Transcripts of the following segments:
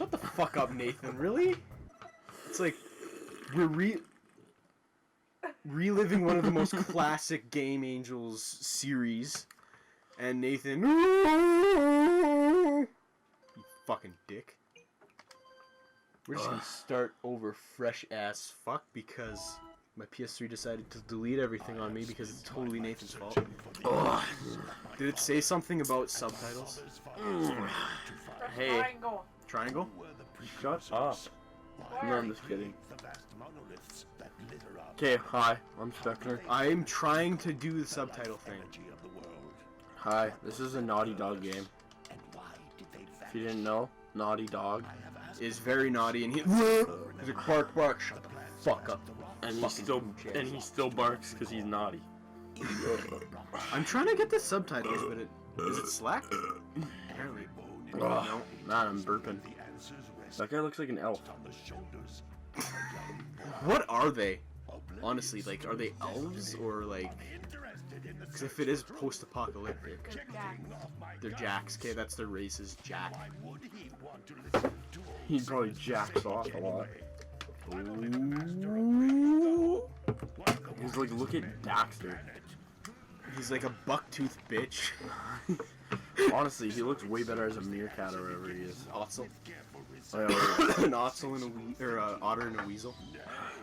Shut the fuck up, Nathan. Really? It's like we're reliving one of the most classic Game Angels series, and Nathan, you fucking dick. We're just gonna start over fresh as fuck because my PS3 decided to delete everything on me because it's totally Nathan's fault. Ugh. Did it say something about subtitles? Hey. Triangle? Shut up. No, I'm just kidding. Okay, hi, I'm Spectre. I'm trying to do the subtitle thing. Hi, this is a Naughty Dog game. If you didn't know, Naughty Dog is very naughty and he's like, bark, bark, shut the fuck up. And he still barks because he's naughty. I'm trying to get the subtitles, but is it Slack? Apparently. No. Man, I'm burping. That guy looks like an elf. What are they? Honestly, like, are they elves or like? Because if it is post-apocalyptic, they're jacks. Okay, that's their race is jack. He probably jacks off a lot. Ooh. He's like, look at Daxter. He's like a buck-toothed bitch. Honestly, he looks way better as a meerkat or whatever he is. Otzel. Oh, yeah, An otzel and a otter and a weasel.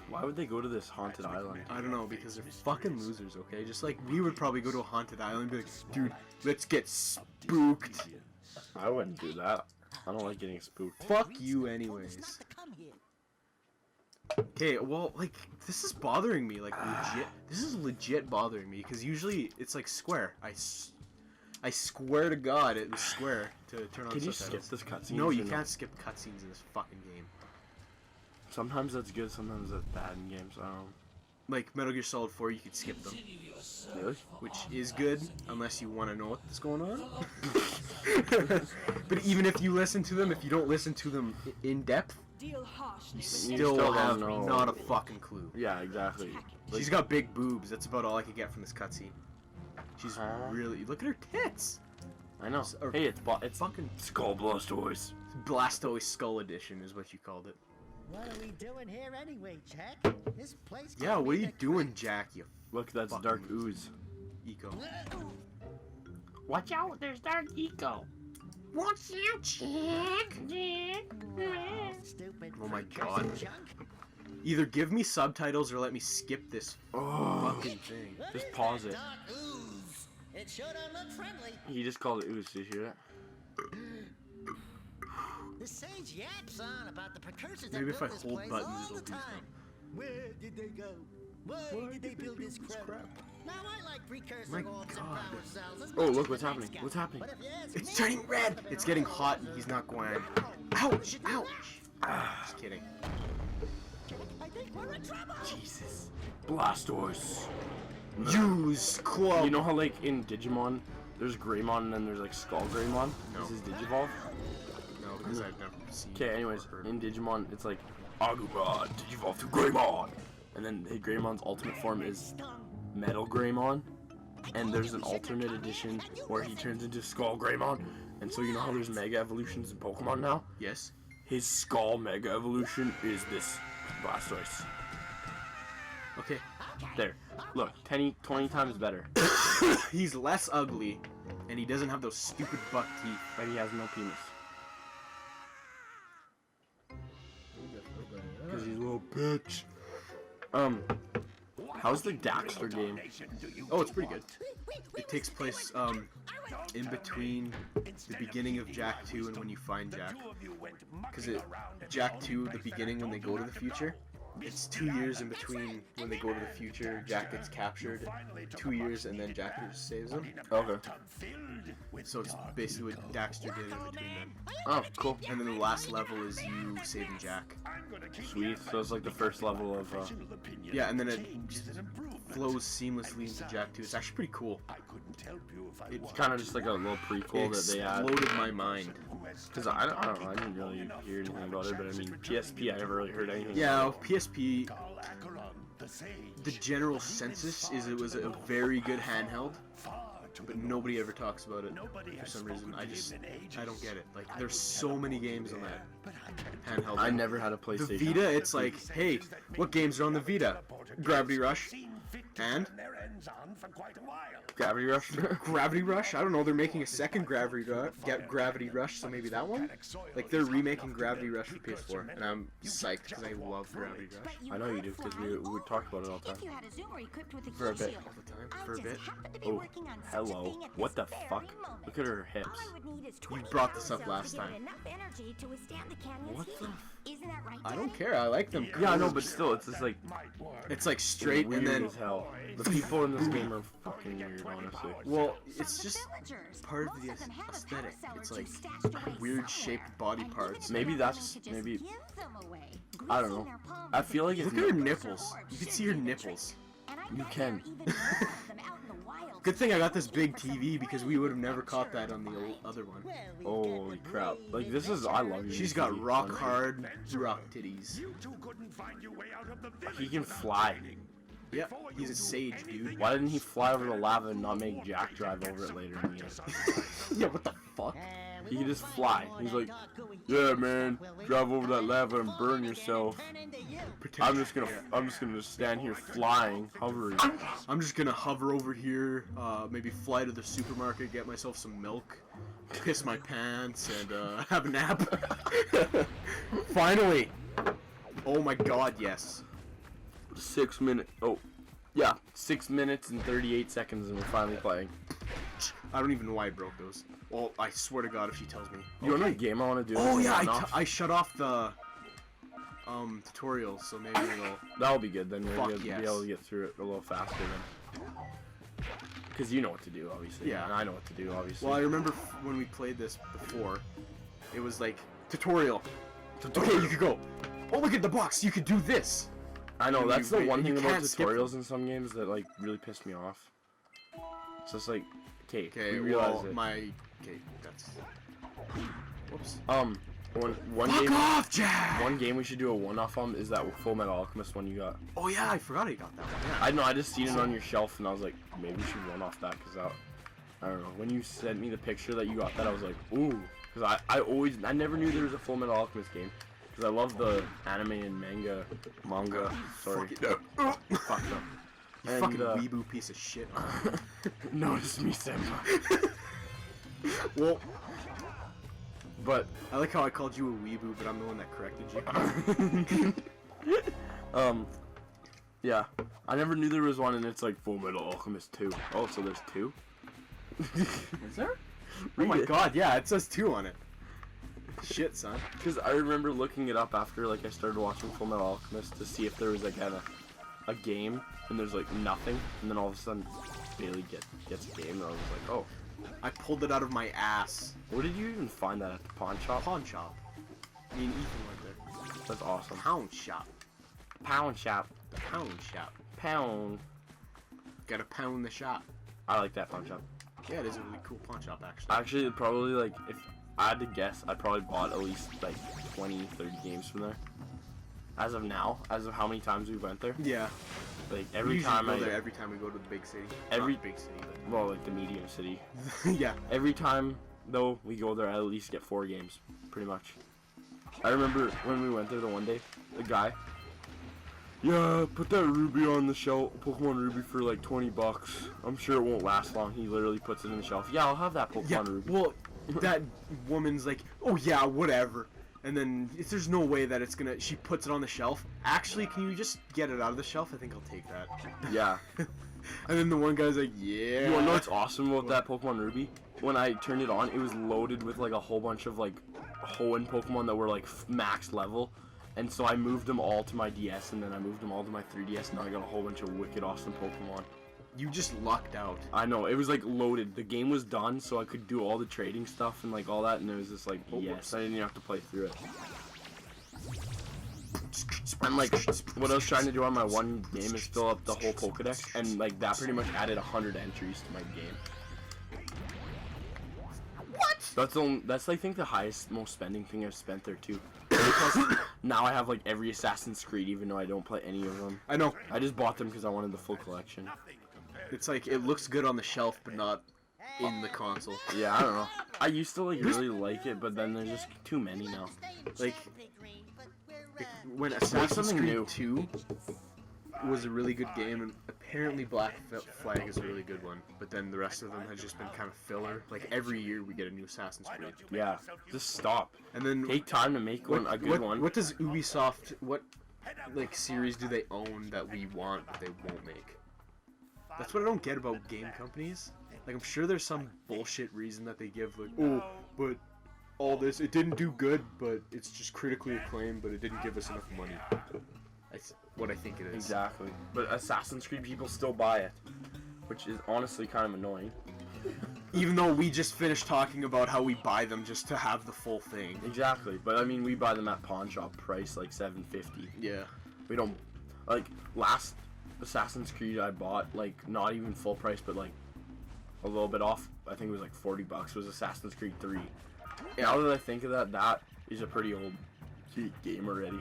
why would they go to this haunted island? I don't know, because they're fucking losers, okay? Just like we would probably go to a haunted island and be like, dude, let's get spooked. I wouldn't do that. I don't like getting spooked. Fuck you anyways. Okay, well, like, this is bothering me, like, legit. This is legit bothering me, because usually it's like square. I swear to God it was square to turn on subtitles. Can you skip this cutscene? No, you can't skip cutscenes in this fucking game. Sometimes that's good, sometimes that's bad in games, I don't know. Like, Metal Gear Solid 4, you could skip them. Really? Which is good, unless you want to know what's going on. But even if you listen to them, if you don't listen to them in depth, you still have not a fucking clue. Yeah, exactly. She's got big boobs. That's about all I could get from this cutscene. She's really... Look at her tits! I know. Hey, it's fucking... Skull Blastoise. Blastoise Skull Edition is what you called it. What are we doing here anyway, Jack? This place. Yeah, what are you doing, Jack? You Look, that's Dark Ooze. Eco. Watch out, there's Dark Eco. Watch out, Jack! Stupid. Oh my God. Either give me subtitles or let me skip this fucking thing. Just pause it. It sure don't look friendly. He just called it Ooze, did you hear that? The sage yaps on about the precursors Maybe that if I built this hold place buttons, all it'll the do time. something. Where did they go? Why did they build this crap? Now I like precursor My orbs and God. power cells as Oh, much look as what's the happening. next guy. What's happening? But if you ask It's me, turning red! It's getting hot and he's not going. Ouch! Ouch! Just kidding. I think we're in trouble. Jesus. Blastoise. Use club! You know how, like, in Digimon, there's Greymon and then there's, like, Skull Greymon? No. This is Digivolve? No, because I've never seen. Okay, anyways, or heard in Digimon, it's like, Agumon, Digivolve to Greymon! And then Greymon's ultimate form is Metal Greymon. And there's an alternate edition where he turns into Skull Greymon. And so you know how there's Mega Evolutions in Pokemon now? Yes. His Skull Mega Evolution is this Blastoise. Okay. There. Look, 20 times better. He's less ugly, and he doesn't have those stupid buck teeth. But he has no penis. Because he's a little bitch. How's the Daxter game? Oh, it's pretty good. It takes place in between the beginning of Jak 2 and when you find Jak. Because Jak 2, the beginning when they go to the future, it's 2 years in between when they go to the future, Jak gets captured, 2 years, and then Jak saves him. Okay. So it's basically what Daxter did in between them. Oh, cool. And then the last level is you saving Jak. Sweet. So it's like the first level of, Yeah, and then it just flows seamlessly into Jak 2. It's actually pretty cool. It's kind of just like a little prequel that they had. Exploded my mind. Because I don't know, I didn't really hear anything about it, but I mean, PSP, I never really heard anything Yeah, about PSP, the general census is it was a very good handheld. but nobody ever talks about it for some reason. I don't get it. Like, there's so many games on that handheld. I never had a PlayStation. The Vita, it's like, hey, what games are on the Vita? Gravity Rush, and Gravity Rush. Gravity Rush. I don't know. They're making a second Gravity Rush, so maybe that one. Like, they're remaking Gravity Rush for PS4, and I'm psyched because I love Gravity Rush. I know you do because we talk about it all the time. For a bit, all the time. For a bit. Oh, hello. What the fuck? Look at her hips. You brought this up last time. What the? I don't care. I like them. Yeah, I know, but still, it's just like it's like straight weird and then. as hell. The people in this game are fucking weird, honestly. Well, it's just part of the aesthetic. It's like weird shaped body parts. Maybe that's I don't know. I feel like it's Look at her nipples. You can see her nipples. You can. Good thing I got this big TV because we would have never caught that on the other one. Holy crap! Like this is I love you. She's got rock hard rock titties. He can fly. Yeah, he's a sage, dude. Why didn't he fly over the lava and not make Jak drive over it later in the game? Yeah, what the fuck? He can just fly. He's like, yeah, man, drive over that lava and burn yourself. I'm just gonna stand here flying, hovering. I'm just gonna hover over here, maybe fly to the supermarket, get myself some milk, piss my pants, and have a nap. Finally! Oh my god, yes. 6 minutes. Oh, yeah, 6 minutes and 38 seconds, and we're finally playing. I don't even know why I broke those. Well, I swear to God if she tells me. You know what game I want to do? Oh yeah, I shut off the tutorial, so maybe it'll. That'll be good then. We'll Fuck be yes. able to get through it a little faster then. Because you know what to do, obviously. Yeah. And I know what to do, obviously. Well, I remember when we played this before, it was like tutorial. Okay, you could go. Oh, look at the box. You could do this. I know, And that's you- the one and you thing about can't skip tutorials in some games that like really pissed me off. It's just like, okay, Okay, we realize well, it. okay, that's. Whoops. One Fuck game, off, Jack! one game we should do a one-off on is that Full Metal Alchemist one you got. Oh yeah, I forgot I got that one. Yeah. I know, I just seen it on your shelf and I was like, maybe we should one off that because I don't know. When you sent me the picture that you got that, I was like, ooh, because I never knew there was a Full Metal Alchemist game. Because I love the anime and manga. Sorry. Fuck them. You And, fucking weeboo piece of shit. Notice me, senpai. Well, But I like how I called you a weeboo, but I'm the one that corrected you. yeah. I never knew there was one, and it's like Full Metal Alchemist 2. Oh, so there's 2? Is there? Oh my god, yeah, it says 2 on it. Shit, son. Because I remember looking it up after like I started watching Full Metal Alchemist to see if there was like a game, and there's like nothing, and then all of a sudden Bailey gets a game, and I was like, oh. I pulled it out of my ass. Where did you even find that, at the pawn shop? Pawn shop. Me and Ethan went there. That's awesome. Pound shop. Pound shop. The pound shop. Pound. Gotta pound the shop. I like that pawn shop. Yeah, it is a really cool pawn shop, actually. Actually, probably like, if I had to guess, I probably bought at least like 20, 30 games from there. As of now, as of how many times we went there. Yeah. Like We every usually time go there every time we go to the big city. Every- Not the big city, well, like the medium city. but yeah. Every time though we go there, I at least get 4 games, pretty much. I remember when we went there the one day, the guy. Yeah, put that ruby on the shelf, Pokemon Ruby for like $20. I'm sure it won't last long. He literally puts it in the shelf. Yeah, I'll have that Pokemon Yeah. Ruby. Well, that woman's like, oh yeah, whatever. And then if there's no way that it's gonna. She puts it on the shelf. Actually, can you just get it out of the shelf? I think I'll take that. Yeah. And then the one guy's like, yeah. You wanna know what's awesome about that Pokemon Ruby? When I turned it on, it was loaded with like a whole bunch of like Hoenn Pokemon that were like max level. And so I moved them all to my DS, and then I moved them all to my 3DS, and now I got a whole bunch of wicked awesome Pokemon. You just lucked out. I know, it was like loaded. The game was done, so I could do all the trading stuff and like all that, and it was just like, yes, I didn't even have to play through it. And like, what I was trying to do on my one game is fill up the whole Pokedex, and like that pretty much added 100 entries to my game. What? That's I think the highest, most spending thing I've spent there too. Because now I have like every Assassin's Creed, even though I don't play any of them. I know. I just bought them because I wanted the full collection. It's like it looks good on the shelf, but not in the console. Yeah, I don't know. I used to like really like it, but then there's just too many now. Like when Assassin's something Creed new. 2 was a really good game, and apparently Black Flag is a really good one, but then the rest of them has just been kind of filler. Like every year we get a new Assassin's Creed. Yeah, just stop. And then Take time to make one a good one. What does Ubisoft, what like series do they own that we want but they won't make? That's what I don't get about game companies. Like I'm sure there's some bullshit reason that they give, like, oh, but all this, it didn't do good, but it's just critically acclaimed, but it didn't give us enough money. That's what I think it is. Exactly. But Assassin's Creed people still buy it, which is honestly kind of annoying. Even though we just finished talking about how we buy them just to have the full thing. Exactly. But I mean, we buy them at pawn shop price, like $7.50. Yeah. We don't, like, last Assassin's Creed I bought, like, not even full price, but like a little bit off. I think it was like $40 was Assassin's Creed 3. Yeah. Now that I think of that, that is a pretty old game already.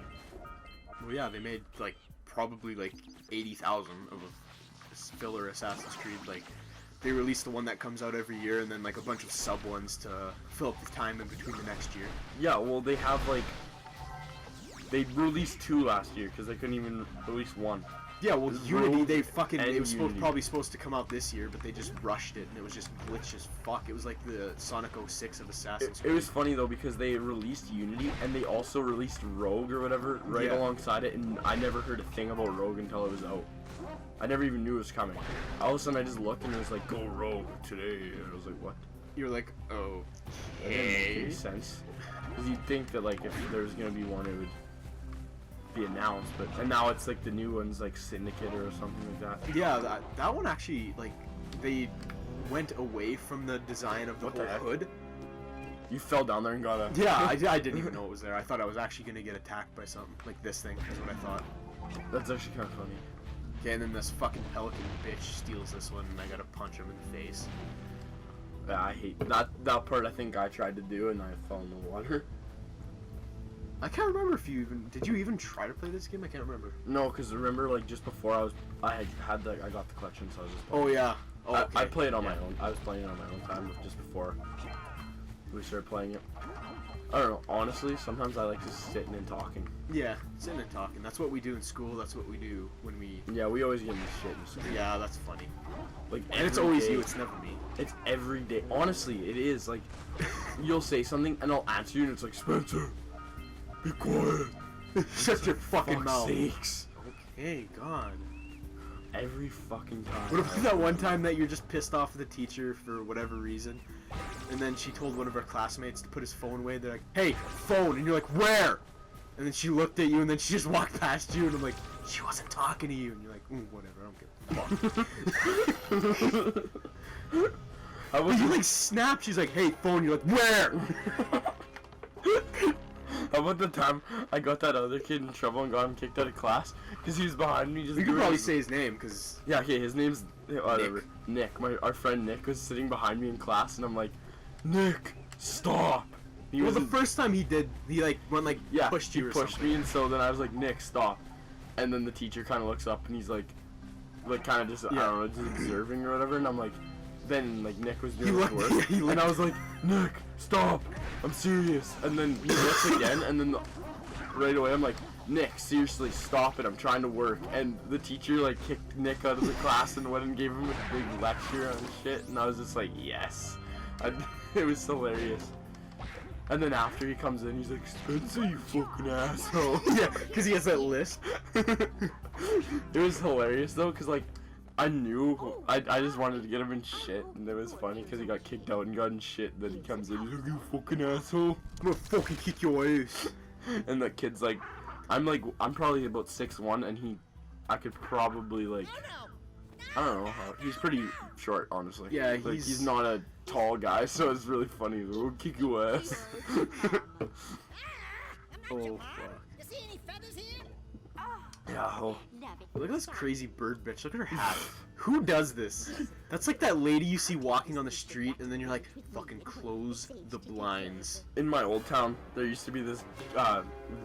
Well, yeah, they made like probably like 80,000 of a filler Assassin's Creed. Like they released the one that comes out every year, and then like a bunch of sub ones to fill up the time in between the next year. Yeah, well, they have like, they released 2 last year because they couldn't even release 1. Yeah, well, Unity, Rogue they fucking, and it was Unity. probably supposed to come out this year, but they just rushed it, and it was just glitch as fuck. It was like the Sonic 06 of Assassin's It Creed. was funny though because they released Unity and they also released Rogue or whatever right Yeah. alongside it, and I never heard a thing about Rogue until it was out. I never even knew it was coming. All of a sudden I just looked and it was like, go Rogue today, and I was like, what? You're like, oh, That didn't make any sense. Because you'd think that like if there was gonna be one, it would be announced, but and now it's like the new ones like Syndicate or something like that. yeah, that one actually, like, they went away from the design of the What the whole heck? hood. You fell down there and got a Yeah, I didn't even know it was there. I thought I was actually gonna get attacked by something like this thing. Is what I thought. That's actually kind of funny. Okay, and then this fucking pelican bitch steals this one, and I gotta punch him in the face. Yeah, I hate that part. I think I tried to do and I fell in the water. I can't remember if you even did. You even try to play this game? I can't remember. No, because remember like just before I got the collection, so I was just. Oh yeah. Oh, I okay. played on my own. I was playing it on my own time just before we started playing it. I don't know. Honestly, sometimes I like just sitting and talking. Yeah, sitting and talking. That's what we do in school. That's what we do when we. Yeah, we always get into shit in school. Yeah, that's funny. Like, And it's every always day. you. It's never me. It's every day. Honestly, it is. Like, you'll say something and I'll answer you, and it's like, Spencer, be quiet. Shut your fucking Fuck's mouth. sakes. Okay, God. Every fucking time. What about that one time that you're just pissed off at the teacher for whatever reason, and then she told one of her classmates to put his phone away? They're like, "Hey, phone," and you're like, "Where?" And then she looked at you, and then she just walked past you, and I'm like, "She wasn't talking to you," and you're like, "Whatever, I don't give a fuck." I But you like snap. She's like, "Hey, phone." You're like, "Where?" How about the time I got that other kid in trouble and got him kicked out of class because he was behind me just You could doing probably his- say his name, because Yeah, okay, his name's whatever. Nick. Our friend Nick was sitting behind me in class, and I'm like, Nick, stop. He well, the wasn't- first time he did, he like went like yeah, pushed you he or pushed something. me, and so then I was like, Nick, stop. And then the teacher kind of looks up, and he's like kind of just I Yeah. don't know, just observing or whatever, and I'm like, then like Nick was He doing his looked- work, he and looked- I was like, Nick, stop. I'm serious. And then he looks again, and then right away I'm like, Nick, seriously, stop it. I'm trying to work. And the teacher like kicked Nick out of the class and went and gave him a big lecture on shit. And I was just like, yes. It was hilarious. And then after he comes in, he's like, Spencer, you fucking asshole. Yeah, because he has that list. It was hilarious though, cause like I knew I just wanted to get him in shit, and it was funny because he got kicked out and got in shit. And then he comes in, he's like, you fucking asshole. I'm gonna fucking kick your ass. And the kid's like, I'm probably about 6'1", and I could probably like, I don't know, he's pretty short, honestly. Yeah, like, he's he's not a tall guy, so it's really funny. He's like, "Oh, kick your ass." Oh fuck. You see any feathers here? Yeah. Oh. Look at this crazy bird bitch. Look at her hat. Who does this? That's like that lady you see walking on the street, and then you're like, fucking close the blinds. In my old town, there used to be this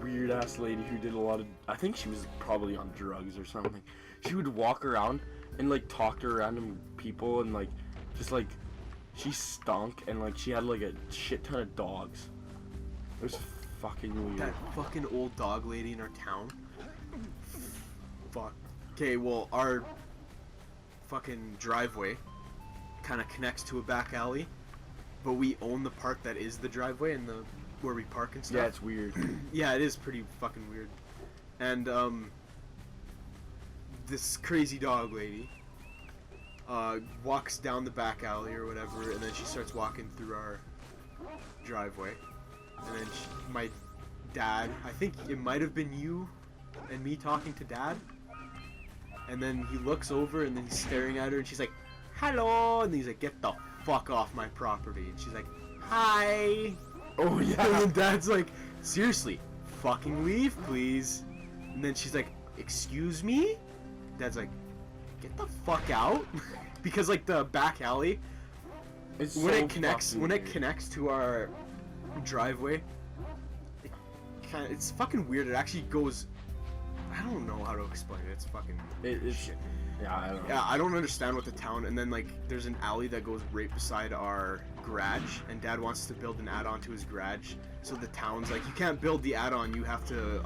weird ass lady who did a lot of. I think she was probably on drugs or something. She would walk around and like talk to random people and like just like She stunk, and like she had like a shit ton of dogs. It was fucking weird. That fucking old dog lady in our town. Fuck. Okay, well, our fucking driveway kind of connects to a back alley, but we own the part that is the driveway and the where we park and stuff. Yeah, it's weird. Yeah, it is pretty fucking weird. And this crazy dog lady walks down the back alley or whatever, and then she starts walking through our driveway. And then my dad, I think it might have been you and me talking to Dad. And then he looks over and then he's staring at her and she's like, hello, and he's like, get the fuck off my property. And she's like, hi. Oh yeah. And then Dad's like, seriously, fucking leave, please. And then she's like, excuse me? Dad's like, get the fuck out. Because like the back alley, It's when so it connects weird. to our driveway, it's fucking weird. It actually goes, I don't know how to explain it. It's fucking It's shit. Yeah, I don't know. Yeah, I don't understand what the town, and then like there's an alley that goes right beside our garage, and Dad wants to build an add-on to his garage. So the town's like, you can't build the add-on, you have to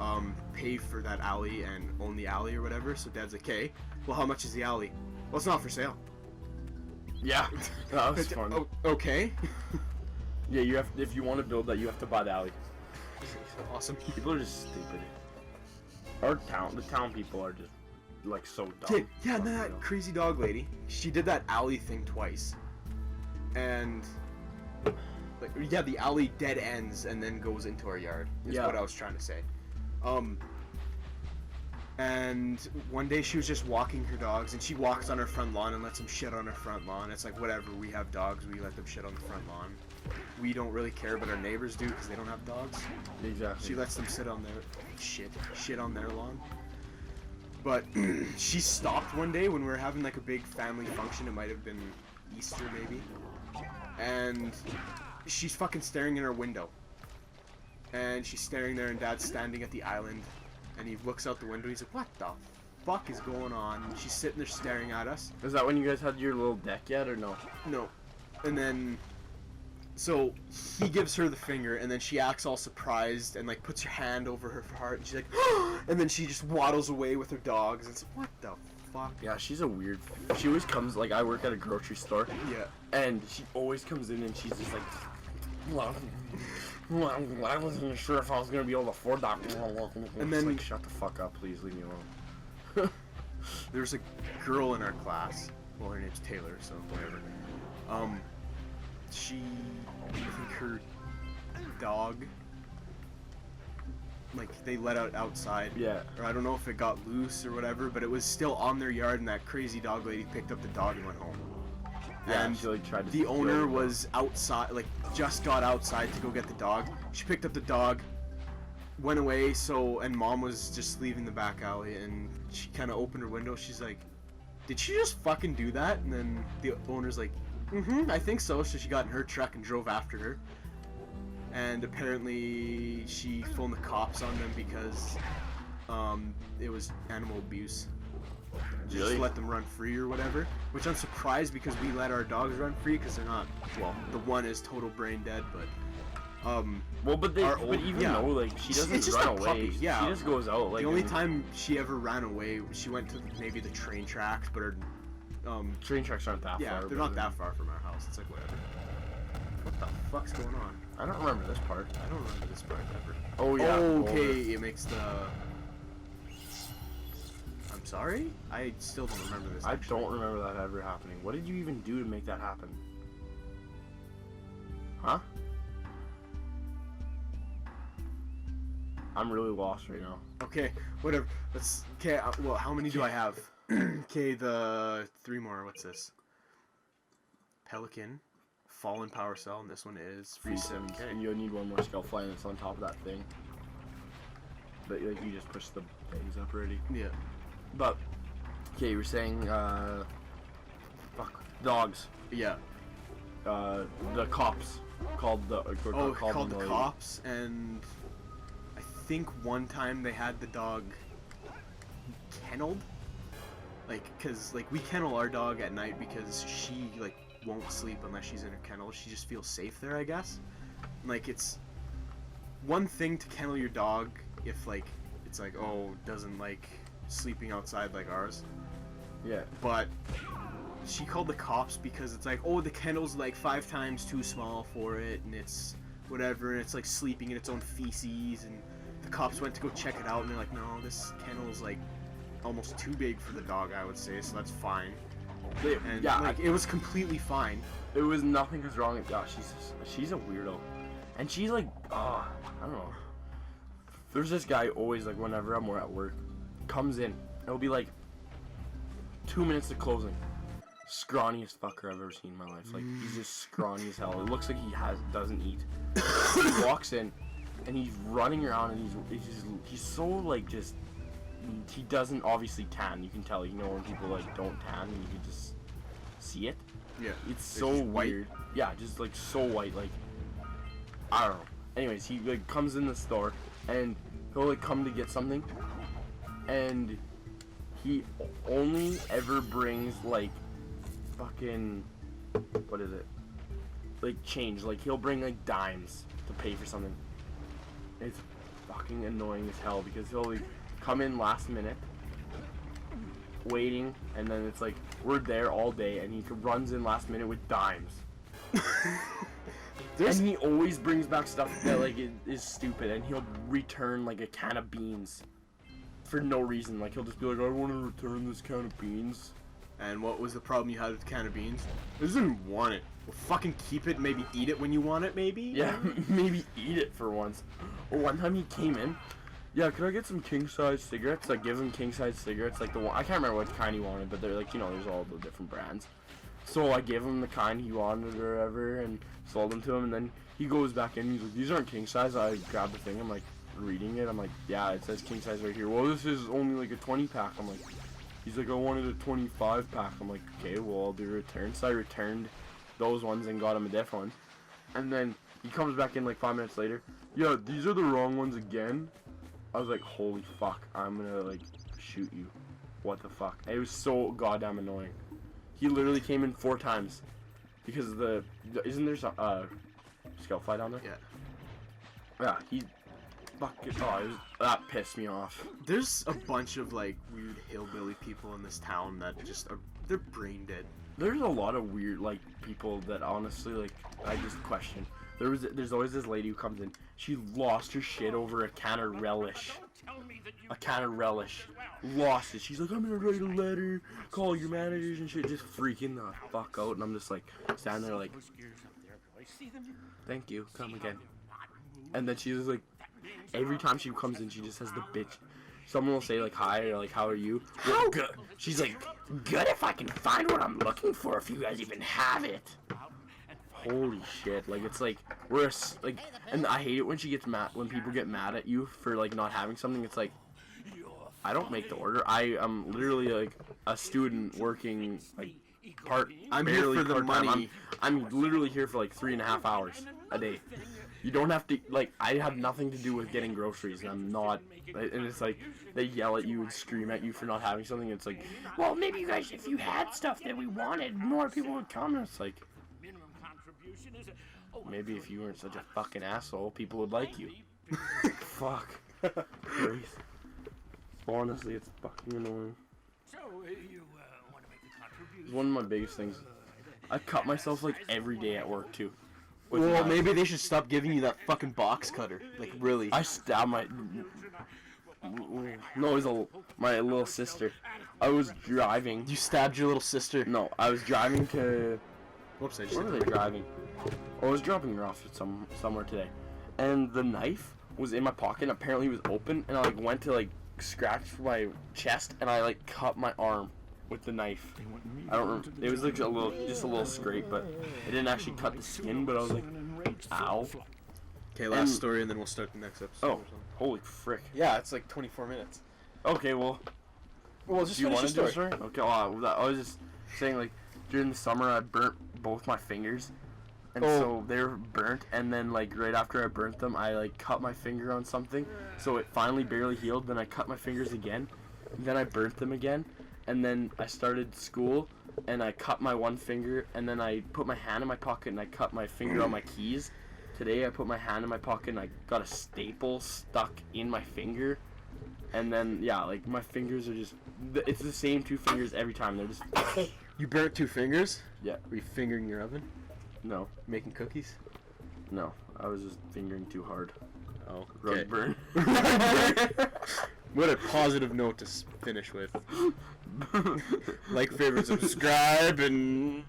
pay for that alley and own the alley or whatever. So Dad's like, okay, well, how much is the alley? Well, it's not for sale. Yeah, that was fun. Oh, okay. Yeah, you have. If you want to build that, you have to buy the alley. Awesome. People are just stupid. The town people are just like so dumb. Yeah, and then that crazy dog lady, she did that alley thing twice. And like, yeah, the alley dead ends and then goes into our yard. Is Yeah. what I was trying to say. And one day she was just walking her dogs, and she walks on her front lawn and lets them shit on her front lawn. It's like, whatever, we have dogs, we let them shit on the front lawn. We don't really care, but our neighbors do because they don't have dogs. Exactly. She lets them sit on their shit on their lawn. But she stopped one day when we were having like a big family function. It might have been Easter maybe. And she's fucking staring in her window. And she's staring there, and Dad's standing at the island. And he looks out the window. He's like, what the fuck is going on? And she's sitting there staring at us. Is that when you guys had your little deck yet, or no? No. And then, so he gives her the finger, and then she acts all surprised and like puts her hand over her heart, and she's like, and then she just waddles away with her dogs. And it's what the fuck? Yeah, she's a weird. She always comes. Like, I work at a grocery store, Yeah. and she always comes in, and she's just like, well, I wasn't sure if I was gonna be able to afford that. And then- like, shut the fuck up, please, leave me alone. There's a girl in our class. Well, her name's Taylor, so whatever. She, I think her dog, like, they let out outside. Yeah. Or I don't know if it got loose or whatever, but it was still on their yard, and that crazy dog lady picked up the dog and went home. Yeah, And she like tried to. the owner was outside, like, just got outside to go get the dog. She picked up the dog, went away, and Mom was just leaving the back alley, and she kind of opened her window. She's like, did she just fucking do that? And then the owner's like, I think so. So she got in her truck and drove after her. And apparently she phoned the cops on them because it was animal abuse. Just Really? let them run free or whatever. Which I'm surprised because we let our dogs run free because they're not, well, the one is total brain dead, but Well, but even yeah. though like she It's doesn't just run a away, puppy, yeah. she just goes out. Like the only time she ever ran away, she went to maybe the train tracks, but her, train tracks aren't that yeah, far. they're not that far from our house. It's like whatever. What the fuck's going on? I don't remember this part. I don't remember this part ever. Oh yeah. Okay, it makes the. I'm sorry. I still don't remember this. I actually. don't remember that ever happening. What did you even do to make that happen? Huh? I'm really lost right now. Okay, whatever. Let's. Okay, well, how many do I have? Okay, the 3 more. What's this? Pelican, Fallen Power Cell, and this one is Free Sim. And Okay. you'll need one more skull fly that's on top of that thing. But like you just push the things up already. Yeah. But okay, you were saying fuck dogs. Yeah. The cops called the Oh, called called them the lady. cops, and I think one time they had the dog kenneled. like, cause like we kennel our dog at night because she like won't sleep unless she's in her kennel. She just feels safe there, I guess. Like, it's one thing to kennel your dog if like it's like, oh, doesn't like sleeping outside like ours. Yeah. But she called the cops because it's like, oh, the kennel's like 5 times too small for it, and it's whatever, and it's like sleeping in its own feces, and the cops went to go check it out, and they're like, no, this kennel is like almost too big for the dog, I would say, so that's fine. And yeah, like, it was completely fine. It was nothing was wrong. Yeah, she's a weirdo, and she's like, I don't know. There's this guy always, like, whenever I'm at work, comes in. It'll be like 2 minutes to closing. Scrawniest fucker I've ever seen in my life. Like, he's just scrawny as hell. It looks like he doesn't eat. He walks in, and he's running around, and he's so like just. He doesn't obviously tan. You can tell. You know when people like don't tan, and you can just see it. Yeah. It's so weird. Yeah, just like so white. Like, I don't know. Anyways, he like comes in the store, and he'll like come to get something, and he only ever brings like fucking, what is it? Like change. Like he'll bring like dimes to pay for something. It's fucking annoying as hell because he'll like come in last minute, waiting, and then it's like we're there all day, and he runs in last minute with dimes. And he always brings back stuff that like is stupid, and he'll return like a can of beans for no reason. Like he'll just be like, I want to return this can of beans. And what was the problem you had with the can of beans? I just didn't want it. Well, fucking keep it, maybe eat it when you want it, maybe? Yeah, maybe eat it for once. Or one time he came in, yeah, can I get some king-size cigarettes? Like, give him king-size cigarettes, like the one, I can't remember what kind he wanted, but they're like, you know, there's all the different brands. So I gave him the kind he wanted or whatever, and sold them to him, and then he goes back in, and he's like, these aren't king-size. I grabbed the thing, I'm like, reading it, I'm like, yeah, it says king-size right here. Well, this is only like a 20-pack. I'm like, he's like, I wanted a 25-pack. I'm like, okay, well, I'll do return. So I returned those ones and got him a different one. And then he comes back in like 5 minutes later. Yeah, these are the wrong ones again. I was like, holy fuck, I'm gonna like shoot you. What the fuck? It was so goddamn annoying. He literally came in 4 times because isn't there some scout fly down there? Yeah. Yeah, he fucking that pissed me off. There's a bunch of like weird hillbilly people in this town that just are, they're brain dead. There's a lot of weird like people that honestly like I just question. There's always this lady who comes in. She lost her shit over a can of relish. A can of relish. Lost it. She's like, I'm gonna write a letter, call your managers and shit, just freaking the fuck out. And I'm just like standing there like, thank you, come again. And then she's like, every time she comes in, she just has the bitch. Someone will say like hi or like how are you? Well, good. She's like, good if I can find what I'm looking for, if you guys even have it. Holy shit! Like it's like like, and I hate it when she gets mad when people get mad at you for like not having something. It's like, I don't make the order. I am literally like a student working like I'm here for the money. I'm literally here for like 3.5 hours a day. You don't have to, like, I have nothing to do with getting groceries, and I'm not, and it's like, they yell at you and scream at you for not having something. It's like, well, maybe you guys, if you had stuff that we wanted, more people would come. And it's like, maybe if you weren't such a fucking asshole, people would like you. Fuck. Christ. Honestly, it's fucking annoying. It's one of my biggest things. I cut myself like every day at work too. Well, maybe they should stop giving you that fucking box cutter. Like, really. I stabbed my... No, it was my little sister. I was driving. You stabbed your little sister? No, I was driving to... Whoops, I just... Where were they driving? Oh, I was dropping her off at somewhere today. And the knife was in my pocket, and apparently it was open, and I like went to like scratch my chest, and I like cut my arm with the knife. I don't remember. It was like just a little scrape, but it didn't actually cut the skin. But I was like, ow. Okay, last story, and then we'll start the next episode. Oh, holy frick! Yeah, it's like 24 minutes. Okay, well, just do you finish want the to story. do a story? Okay, well, I was just saying, like, during the summer, I burnt both my fingers, and so they were burnt. And then, like, right after I burnt them, I like cut my finger on something, so it finally barely healed. Then I cut my fingers again, and then I burnt them again. and then I started school, and I cut my one finger, and then I put my hand in my pocket, and I cut my finger on my keys. Today I put my hand in my pocket, and I got a staple stuck in my finger, and then, yeah, like, my fingers are just, it's the same 2 fingers every time. They're just... You burnt 2 fingers? Yeah. Were you fingering your oven? No. Making cookies? No. I was just fingering too hard. Oh, Rug okay. burn. What a positive note to finish with. Like, favorite, subscribe, and...